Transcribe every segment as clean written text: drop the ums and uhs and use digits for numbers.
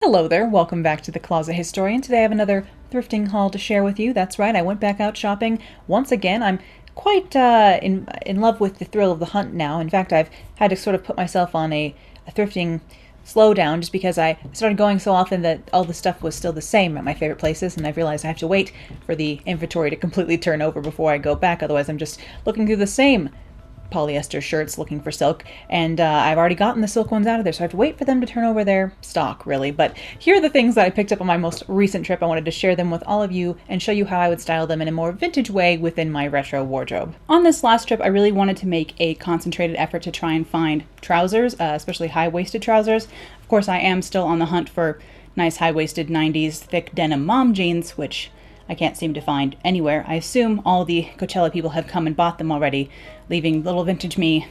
Hello there, welcome back to the Closet Historian. Today I have another thrifting haul to share with you. That's right, I went back out shopping once again. I'm quite in love with the thrill of the hunt now. In fact, I've had to sort of put myself on a thrifting slowdown just because I started going so often that all the stuff was still the same at my favorite places, and I've realized I have to wait for the inventory to completely turn over before I go back. Otherwise, I'm just looking through the same polyester shirts looking for silk, and I've already gotten the silk ones out of there, so I have to wait for them to turn over their stock, really. But here are the things that I picked up on my most recent trip. I wanted to share them with all of you and show you how I would style them in a more vintage way within my retro wardrobe. On this last trip, I really wanted to make a concentrated effort to try and find trousers, especially high-waisted trousers. Of course, I am still on the hunt for nice high-waisted 90s thick denim mom jeans, which I can't seem to find anywhere. I assume all the Coachella people have come and bought them already, leaving little vintage me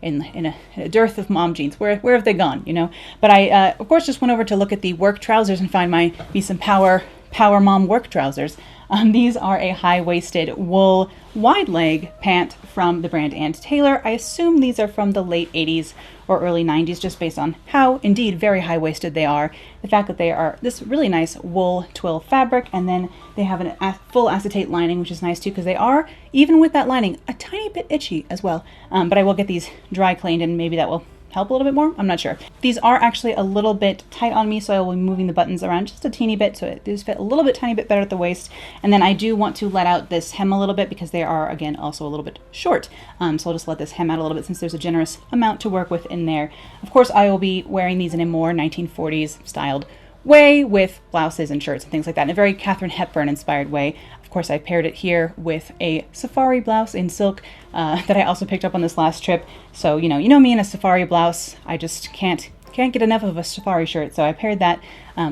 in a dearth of mom jeans. Where have they gone, you know? But I, of course, just went over to look at the work trousers and find me some power mom work trousers. These are a high-waisted wool wide leg pant from the brand Ann Taylor. I assume these are from the late 80s or early 90s, just based on how, indeed, very high-waisted they are. The fact that they are this really nice wool twill fabric, and then they have a full acetate lining, which is nice too, because they are, even with that lining, a tiny bit itchy as well. But I will get these dry cleaned, and maybe that will help a little bit more. I'm not sure. These are actually a little bit tight on me, so I will be moving the buttons around just a teeny bit, so it does fit a little bit tiny bit better at the waist. And then I do want to let out this hem a little bit because they are, again, also a little bit short. So I'll just let this hem out a little bit since there's a generous amount to work with in there. Of course, I will be wearing these in a more 1940s styled way with blouses and shirts and things like that in a very Katharine Hepburn inspired way. Of course, I paired it here with a safari blouse in silk that I also picked up on this last trip. So, you know me in a safari blouse. I just can't get enough of a safari shirt. So I paired that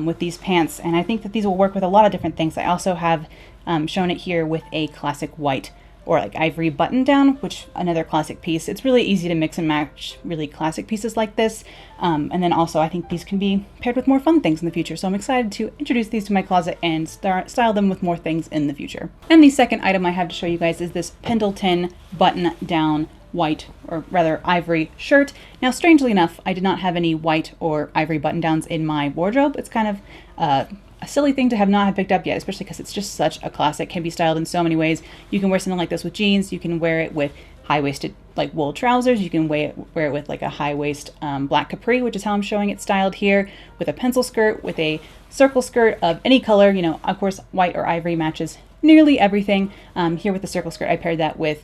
with these pants, and I think that these will work with a lot of different things. I also have shown it here with a classic white or like ivory button down, which another classic piece. It's really easy to mix and match really classic pieces like this. And then also I think these can be paired with more fun things in the future. So I'm excited to introduce these to my closet and style them with more things in the future. And the second item I have to show you guys is this Pendleton button down white, or rather ivory shirt. Now, strangely enough, I did not have any white or ivory button downs in my wardrobe. It's kind of a silly thing to not have picked up yet, especially because it's just such a classic. Can be styled in so many ways. You can wear something like this with jeans. You can wear it with high-waisted like wool trousers. You can wear it with like a high-waist black capri, which is how I'm showing it styled here, with a pencil skirt, with a circle skirt of any color. You know, of course, white or ivory matches nearly everything. Here with the circle skirt, I paired that with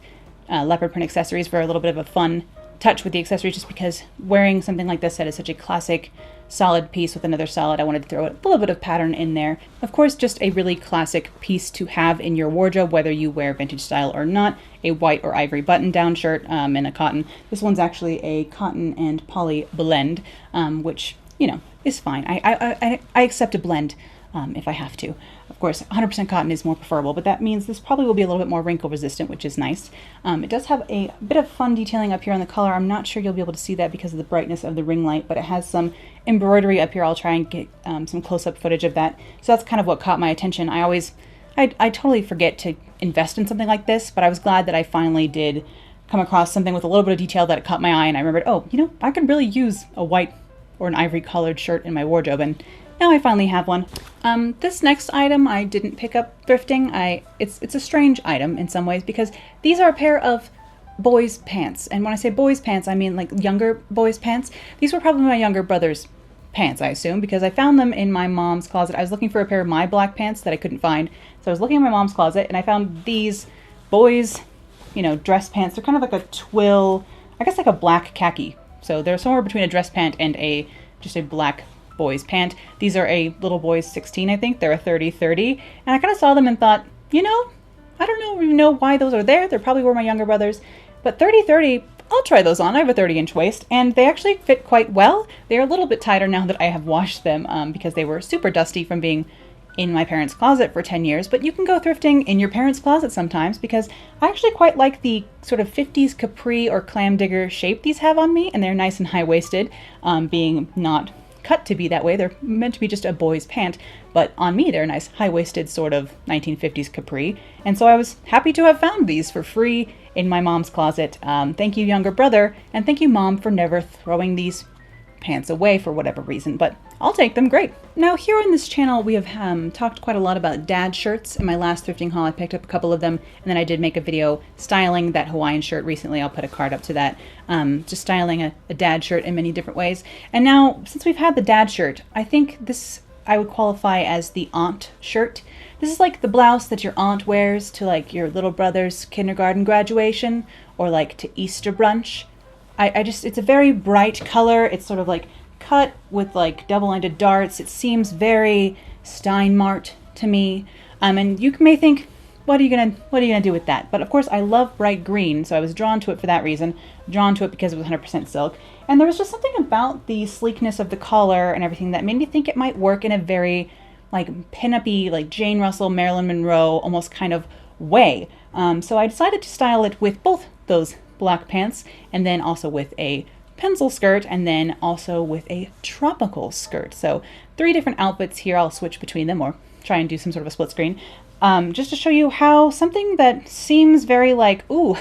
leopard print accessories for a little bit of a fun touch with the accessories, just because wearing something like this that is such a classic solid piece with another solid, I wanted to throw a little bit of pattern in there. Of course, just a really classic piece to have in your wardrobe, whether you wear vintage style or not. A white or ivory button down shirt in a cotton. This one's actually a cotton and poly blend, which, you know, is fine. I accept a blend if I have to. Of course, 100% cotton is more preferable, but that means this probably will be a little bit more wrinkle resistant, which is nice. It does have a bit of fun detailing up here on the collar. I'm not sure you'll be able to see that because of the brightness of the ring light, but it has some embroidery up here. I'll try and get some close-up footage of that. So that's kind of what caught my attention. I totally forget to invest in something like this, but I was glad that I finally did come across something with a little bit of detail that caught my eye, and I remembered, oh, you know, I could really use a white or an ivory colored shirt in my wardrobe, and now I finally have one. This next item I didn't pick up thrifting. It's a strange item in some ways because these are a pair of boys' pants. And when I say boys' pants, I mean like younger boys' pants. These were probably my younger brother's pants, I assume, because I found them in my mom's closet. I was looking for a pair of my black pants that I couldn't find. So I was looking in my mom's closet and I found these boys, you know, dress pants. They're kind of like a twill, I guess like a black khaki. So they're somewhere between a dress pant and just a black boys pant. These are a little boy's 16, I think. They're a 30-30. And I kind of saw them and thought, you know, I don't even know why those are there. They probably were my younger brother's. But 30-30, I'll try those on. I have a 30-inch waist, and they actually fit quite well. They're a little bit tighter now that I have washed them because they were super dusty from being in my parents' closet for 10 years. But you can go thrifting in your parents' closet sometimes because I actually quite like the sort of 50s capri or clam digger shape these have on me, and they're nice and high-waisted, being not cut to be that way. They're meant to be just a boy's pant, but on me they're a nice high-waisted sort of 1950s capri. And so I was happy to have found these for free in my mom's closet. Thank you, younger brother, and thank you, Mom, for never throwing these pants away for whatever reason, but I'll take them, great. Now here on this channel we have talked quite a lot about dad shirts. In my last thrifting haul I picked up a couple of them, and then I did make a video styling that Hawaiian shirt recently. I'll put a card up to that, just styling a dad shirt in many different ways. And now since we've had the dad shirt, I think this I would qualify as the aunt shirt. This is like the blouse that your aunt wears to like your little brother's kindergarten graduation or like to Easter brunch. It's a very bright color. It's sort of like cut with like double-ended darts. It seems very Stein Mart to me. And you may think, what are you gonna do with that? But of course I love bright green, so I was drawn to it for that reason. Drawn to it because it was 100% silk. And there was just something about the sleekness of the collar and everything that made me think it might work in a very like pin-up-y, like Jane Russell, Marilyn Monroe almost kind of way. So I decided to style it with both those black pants and then also with a pencil skirt and then also with a tropical skirt. So 3 different outfits here. I'll switch between them or try and do some sort of a split screen. Just to show you how something that seems very like, ooh,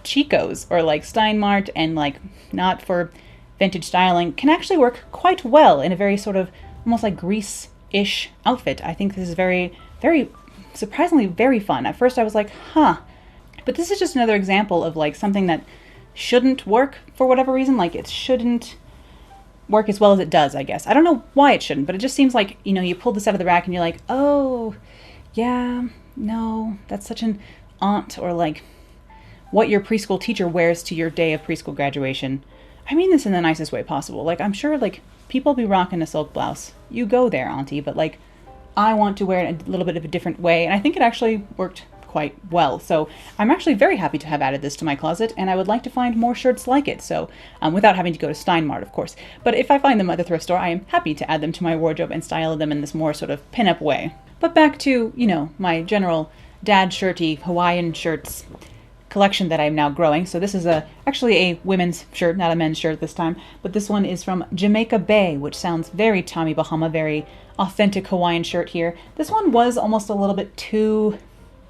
Chico's or like Stein Mart and like not for vintage styling can actually work quite well in a very sort of almost like Grease-ish outfit. I think this is very, very surprisingly very fun. At first I was like, huh. But this is just another example of like something that shouldn't work for whatever reason. Like it shouldn't work as well as it does, I guess. I don't know why it shouldn't, but it just seems like, you know, you pull this out of the rack and you're like, oh, yeah, no, that's such an aunt or like what your preschool teacher wears to your day of preschool graduation. I mean this in the nicest way possible. Like I'm sure like people be rocking a silk blouse. You go there, auntie, but like I want to wear it a little bit of a different way. And I think it actually worked quite well. So I'm actually very happy to have added this to my closet, and I would like to find more shirts like it. So without having to go to Stein Mart, of course. But if I find them at the thrift store, I am happy to add them to my wardrobe and style them in this more sort of pin-up way. But back to, you know, my general dad shirty Hawaiian shirts collection that I'm now growing. So this is actually a women's shirt, not a men's shirt this time, but this one is from Jamaica Bay, which sounds very Tommy Bahama, very authentic Hawaiian shirt here. This one was almost a little bit too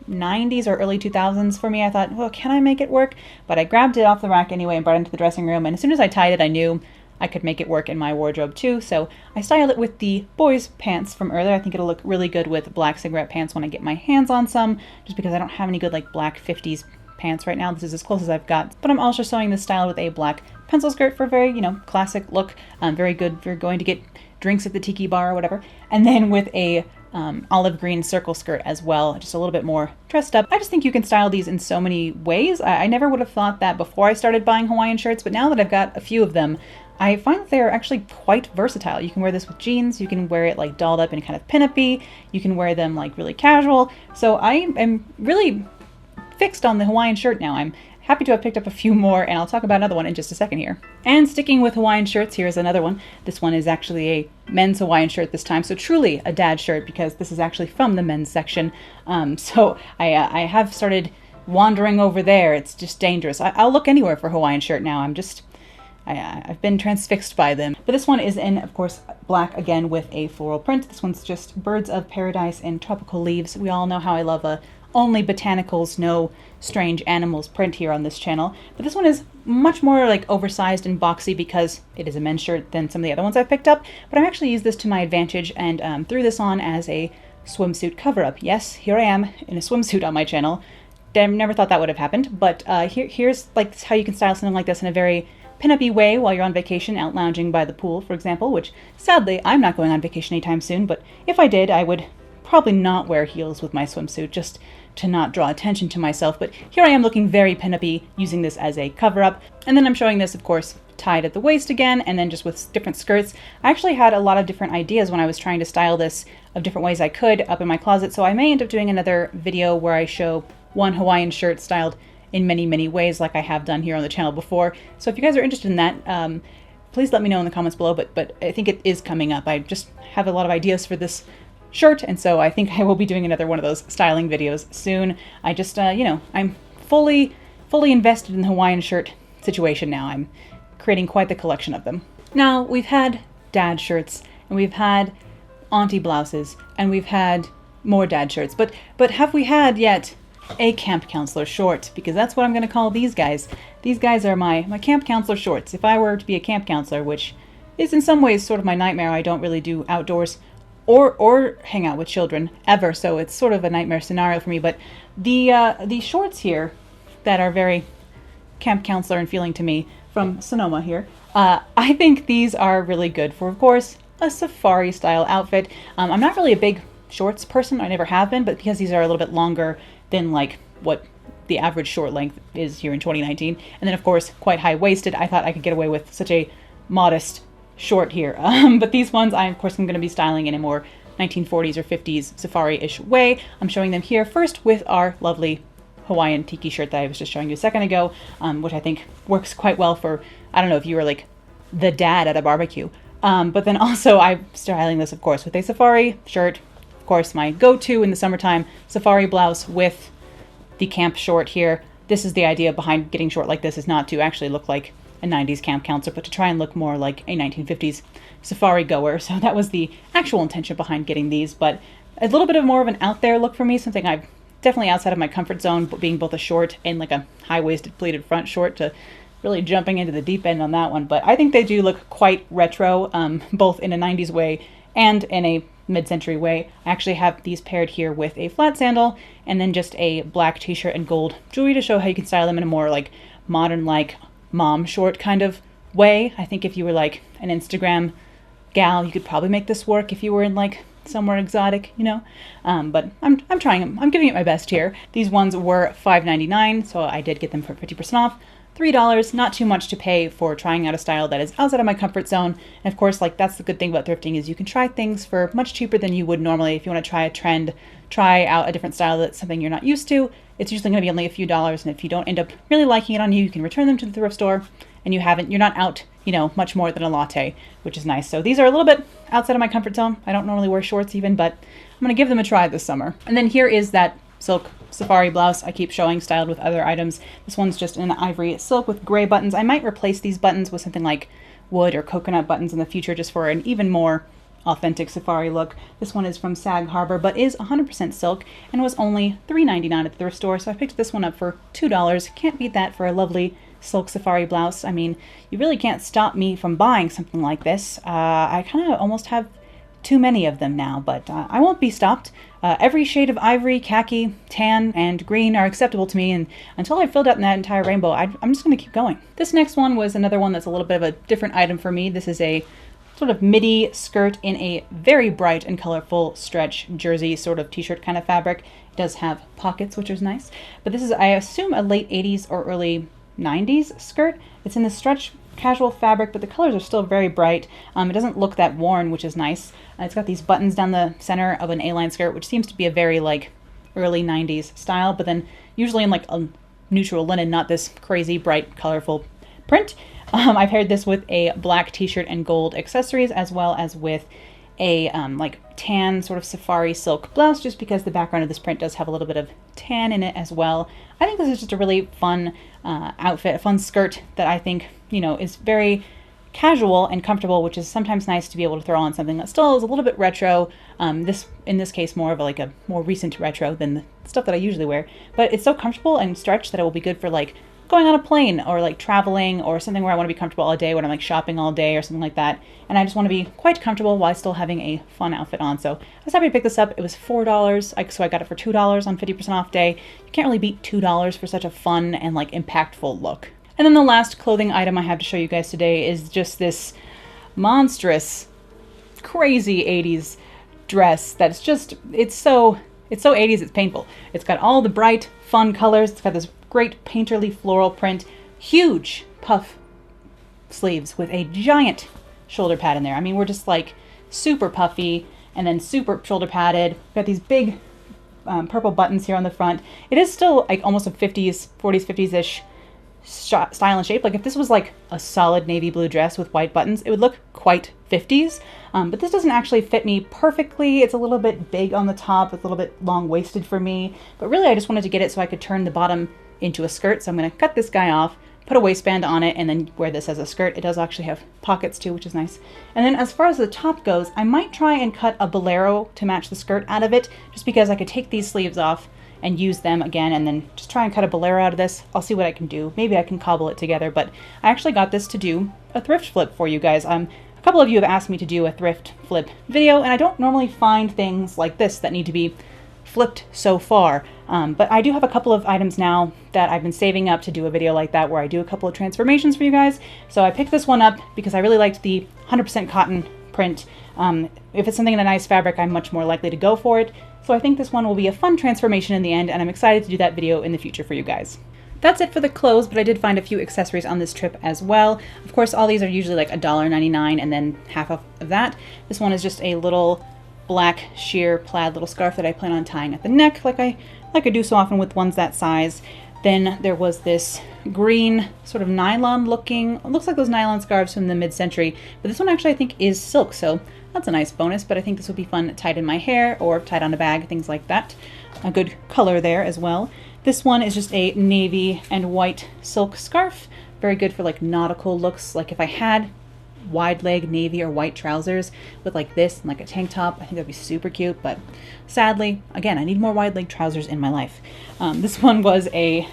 90s or early 2000s for me. I thought, well, can I make it work? But I grabbed it off the rack anyway and brought it into the dressing room, and as soon as I tied it, I knew I could make it work in my wardrobe too. So I styled it with the boys' pants from earlier. I think it'll look really good with black cigarette pants when I get my hands on some, just because I don't have any good like black 50s pants right now. This is as close as I've got. But I'm also showing this style with a black pencil skirt for a very, you know, classic look. Very good if you're going to get drinks at the tiki bar or whatever. And then with a olive green circle skirt as well, just a little bit more dressed up. I just think you can style these in so many ways. I never would have thought that before I started buying Hawaiian shirts, but now that I've got a few of them, I find that they're actually quite versatile. You can wear this with jeans, you can wear it like dolled up and kind of pin-up-y, you can wear them like really casual. So I am really fixed on the Hawaiian shirt now. I'm happy to have picked up a few more, and I'll talk about another one in just a second here. And sticking with Hawaiian shirts, here's another one. This one is actually a men's Hawaiian shirt this time, so truly a dad shirt because this is actually from the men's section. So I have started wandering over there. It's just dangerous. I'll look anywhere for Hawaiian shirt now. I've been transfixed by them. But this one is in, of course, black again with a floral print. This one's just birds of paradise and tropical leaves. We all know how I love a only botanicals, no strange animals print here on this channel. But this one is much more like oversized and boxy because it is a men's shirt than some of the other ones I've picked up. But I've actually used this to my advantage and threw this on as a swimsuit cover-up. Yes, here I am in a swimsuit on my channel. Never thought that would have happened, but here's like how you can style something like this in a very pin-up-y way while you're on vacation, out lounging by the pool, for example, which sadly I'm not going on vacation anytime soon, but if I did, I would probably not wear heels with my swimsuit just to not draw attention to myself. But here I am looking very pin-up-y, using this as a cover-up. And then I'm showing this, of course, tied at the waist again, and then just with different skirts. I actually had a lot of different ideas when I was trying to style this of different ways I could up in my closet, so I may end up doing another video where I show one Hawaiian shirt styled in many, many ways like I have done here on the channel before. So if you guys are interested in that, please let me know in the comments below, but I think it is coming up. I just have a lot of ideas for this shirt, and so I think I will be doing another one of those styling videos soon. I just, you know, I'm fully invested in the Hawaiian shirt situation now. I'm creating quite the collection of them. Now, we've had dad shirts, and we've had auntie blouses, and we've had more dad shirts, but have we had yet a camp counselor short? Because that's what I'm going to call these guys. These guys are my camp counselor shorts. If I were to be a camp counselor, which is in some ways sort of my nightmare. I don't really do outdoors or hang out with children ever, so it's sort of a nightmare scenario for me. But the shorts here that are very camp counselor and feeling to me from Sonoma here, I think these are really good for, of course, a safari style outfit. I'm not really a big shorts person, I never have been, but because these are a little bit longer than like what the average short length is here in 2019, and then of course quite high-waisted, I thought I could get away with such a modest short here. But these ones I of course am going to be styling in a more 1940s or 50s safari-ish way. I'm showing them here first with our lovely Hawaiian tiki shirt that I was just showing you a second ago, which I think works quite well for, I don't know if you were like the dad at a barbecue. But then also I'm styling this of course with a safari shirt, of course my go-to in the summertime, safari blouse with the camp short here. This is the idea behind getting short like this, is not to actually look like a 90s camp counselor, but to try and look more like a 1950s safari goer. So that was the actual intention behind getting these, but a little bit of more of an out there look for me, something I've definitely outside of my comfort zone, but being both a short and like a high-waisted pleated front short, to really jumping into the deep end on that one. But I think they do look quite retro, both in a 90s way and in a mid-century way. I actually have these paired here with a flat sandal and then just a black t-shirt and gold jewelry to show how you can style them in a more like modern, like mom short kind of way. I think if you were like an Instagram gal, you could probably make this work if you were in like somewhere exotic, you know. But I'm trying them. I'm giving it my best here. These ones were $5.99, so I did get them for 50% off. $3, not too much to pay for trying out a style that is outside of my comfort zone. And of course, like that's the good thing about thrifting, is you can try things for much cheaper than you would normally. If you want to try a trend, try out a different style that's something you're not used to, it's usually going to be only a few dollars. And if you don't end up really liking it on you, you can return them to the thrift store, and you're not out, you know, much more than a latte, which is nice. So these are a little bit outside of my comfort zone. I don't normally wear shorts even, but I'm going to give them a try this summer. And then here is that silk safari blouse I keep showing, styled with other items. This one's just in ivory silk with gray buttons. I might replace these buttons with something like wood or coconut buttons in the future, just for an even more authentic safari look. This one is from Sag Harbor, but is 100% silk and was only $3.99 at the thrift store, so I picked this one up for $2. Can't beat that for a lovely silk safari blouse. I mean, you really can't stop me from buying something like this. I kind of almost have too many of them now, but I won't be stopped. Every shade of ivory, khaki, tan, and green are acceptable to me, and until I've filled out that entire rainbow, I'm just going to keep going. This next one was another one that's a little bit of a different item for me. This is a sort of midi skirt in a very bright and colorful stretch jersey sort of t-shirt kind of fabric. It does have pockets, which is nice, but this is, I assume, a late 80s or early 90s skirt. It's in the stretch casual fabric, but the colors are still very bright. It doesn't look that worn, which is nice. It's got these buttons down the center of an A-line skirt, which seems to be a very like early 90s style, but then usually in like a neutral linen, not this crazy bright colorful print. I paired this with a black t-shirt and gold accessories, as well as with a like tan sort of safari silk blouse, just because the background of this print does have a little bit of tan in it as well. I think this is just a really fun outfit, a fun skirt that I think, you know, is very casual and comfortable, which is sometimes nice to be able to throw on something that still is a little bit retro. In this case, more of like a more recent retro than the stuff that I usually wear. But it's so comfortable and stretched that it will be good for like going on a plane or like traveling or something where I want to be comfortable all day, when I'm like shopping all day or something like that. And I just want to be quite comfortable while still having a fun outfit on. So I was happy to pick this up. It was $4, so I got it for $2 on 50% off day. You can't really beat $2 for such a fun and like impactful look. And then the last clothing item I have to show you guys today is just this monstrous, crazy 80s dress that's just, it's so 80s, it's painful. It's got all the bright, fun colors. It's got this great painterly floral print, huge puff sleeves with a giant shoulder pad in there. I mean, we're just like super puffy and then super shoulder padded. We've got these big purple buttons here on the front. It is still like almost a 40s, 50s-ish style and shape. Like if this was like a solid navy blue dress with white buttons, it would look quite 50s. But this doesn't actually fit me perfectly. It's a little bit big on the top. It's a little bit long-waisted for me. But really, I just wanted to get it so I could turn the bottom into a skirt. So I'm going to cut this guy off, put a waistband on it, and then wear this as a skirt. It does actually have pockets too, which is nice. And then as far as the top goes, I might try and cut a bolero to match the skirt out of it, just because I could take these sleeves off and use them again, and then just try and cut a bolero out of this. I'll see what I can do. Maybe I can cobble it together, but I actually got this to do a thrift flip for you guys. I A couple of you have asked me to do a thrift flip video, and I don't normally find things like this that need to be flipped so far. But I do have a couple of items now that I've been saving up to do a video like that where I do a couple of transformations for you guys. So I picked this one up because I really liked the 100% cotton print. If it's something in a nice fabric, I'm much more likely to go for it. So I think this one will be a fun transformation in the end, and I'm excited to do that video in the future for you guys. That's it for the clothes, but I did find a few accessories on this trip as well. Of course, all these are usually like $1.99 and then half of that. This one is just a little black sheer plaid little scarf that I plan on tying at the neck like I do so often with ones that size. Then there was this green sort of nylon looking, it looks like those nylon scarves from the mid-century, but this one actually I think is silk, so that's a nice bonus, but I think this would be fun tied in my hair or tied on a bag, things like that. A good color there as well. This one is just a navy and white silk scarf, very good for like nautical looks. Like if I had wide leg navy or white trousers with like this and like a tank top, I think that'd be super cute, but sadly, again, I need more wide leg trousers in my life. This one was a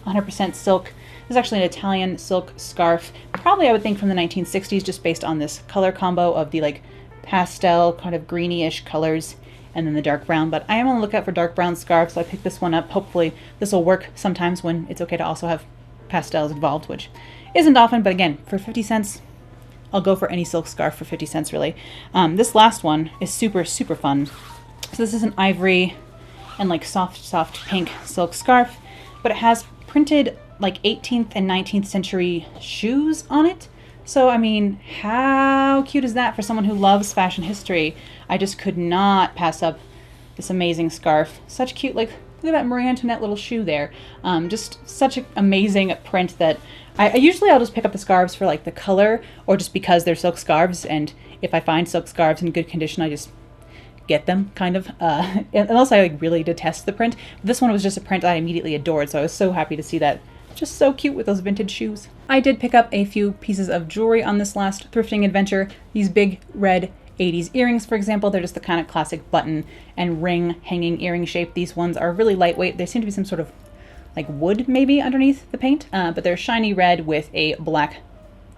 100% silk. This is actually an Italian silk scarf, probably I would think from the 1960s, just based on this color combo of the like pastel kind of greeny-ish colors and then the dark brown. But I am on the lookout for dark brown scarves, so I picked this one up. Hopefully this will work sometimes when it's okay to also have pastels involved, which isn't often, but again, for 50 cents, I'll go for any silk scarf for 50 cents really. This last one is super, super fun. So this is an ivory and like soft pink silk scarf, but it has printed like 18th and 19th century shoes on it. So, I mean, how cute is that for someone who loves fashion history? I just could not pass up this amazing scarf. Such cute, like, look at that Marie Antoinette little shoe there. Just such an amazing print that usually I'll just pick up the scarves for like the color or just because they're silk scarves. And if I find silk scarves in good condition, I just get them, kind of. Unless I like really detest the print. But this one was just a print I immediately adored, so I was so happy to see that. Just so cute with those vintage shoes. I did pick up a few pieces of jewelry on this last thrifting adventure. These big red 80s earrings, for example, they're just the kind of classic button and ring hanging earring shape. These ones are really lightweight. They seem to be some sort of like wood maybe underneath the paint, but they're shiny red with a black,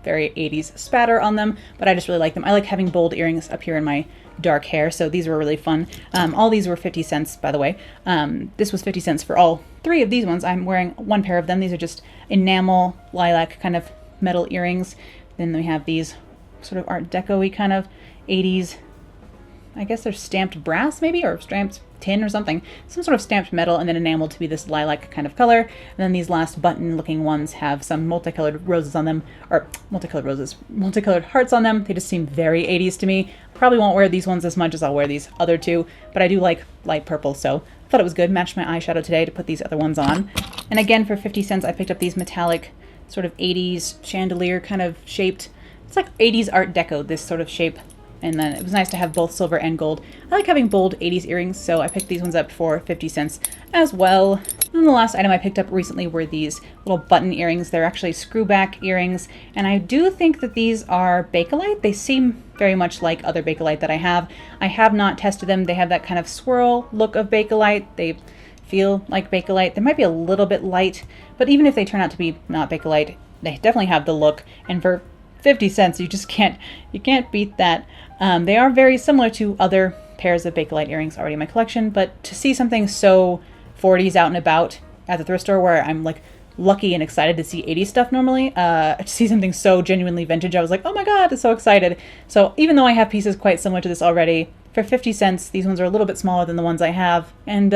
very 80s spatter on them, but I just really like them. I like having bold earrings up here in my dark hair, so these were really fun. All these were 50 cents, by the way. This was 50 cents for all three of these ones. I'm wearing one pair of them. These are just enamel lilac kind of metal earrings. Then we have these sort of art deco-y kind of 80s, I guess they're stamped brass maybe, or stamped tin or something, some sort of stamped metal, and then enameled to be this lilac kind of color. And then these last button looking ones have some multicolored roses on them, or multicolored hearts on them. They just seem very 80s to me. Probably won't wear these ones as much as I'll wear these other two, but I do like light purple, so I thought it was good. Matched my eyeshadow today to put these other ones on. And again, for 50 cents, I picked up these metallic sort of 80s chandelier kind of shaped. It's like 80s art deco, this sort of shape. And then it was nice to have both silver and gold. I like having bold 80s earrings, so I picked these ones up for 50 cents as well. And the last item I picked up recently were these little button earrings. They're actually screw back earrings, and I do think that these are Bakelite. They seem very much like other Bakelite that I have. I have not tested them. They have that kind of swirl look of Bakelite. They feel like Bakelite. They might be a little bit light, but even if they turn out to be not Bakelite, they definitely have the look. And for 50 cents, you can't beat that. They are very similar to other pairs of Bakelite earrings already in my collection, but to see something so 40s out and about at the thrift store where I'm like lucky and excited to see 80s stuff normally, to see something so genuinely vintage, I was like, oh my god, I'm so excited. So even though I have pieces quite similar to this already, for 50 cents, these ones are a little bit smaller than the ones I have, and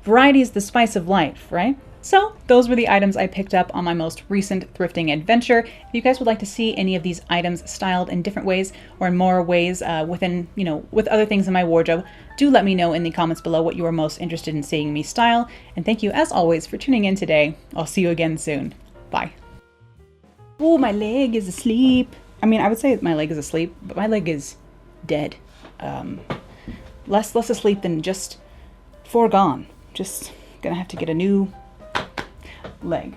variety is the spice of life, right? So those were the items I picked up on my most recent thrifting adventure. If you guys would like to see any of these items styled in different ways or in more ways with other things in my wardrobe, do let me know in the comments below what you are most interested in seeing me style. And thank you as always for tuning in today. I'll see you again soon. Bye. Oh, my leg is asleep. I mean, I would say my leg is asleep, but my leg is dead. Less asleep than just foregone. Just gonna have to get a new leg.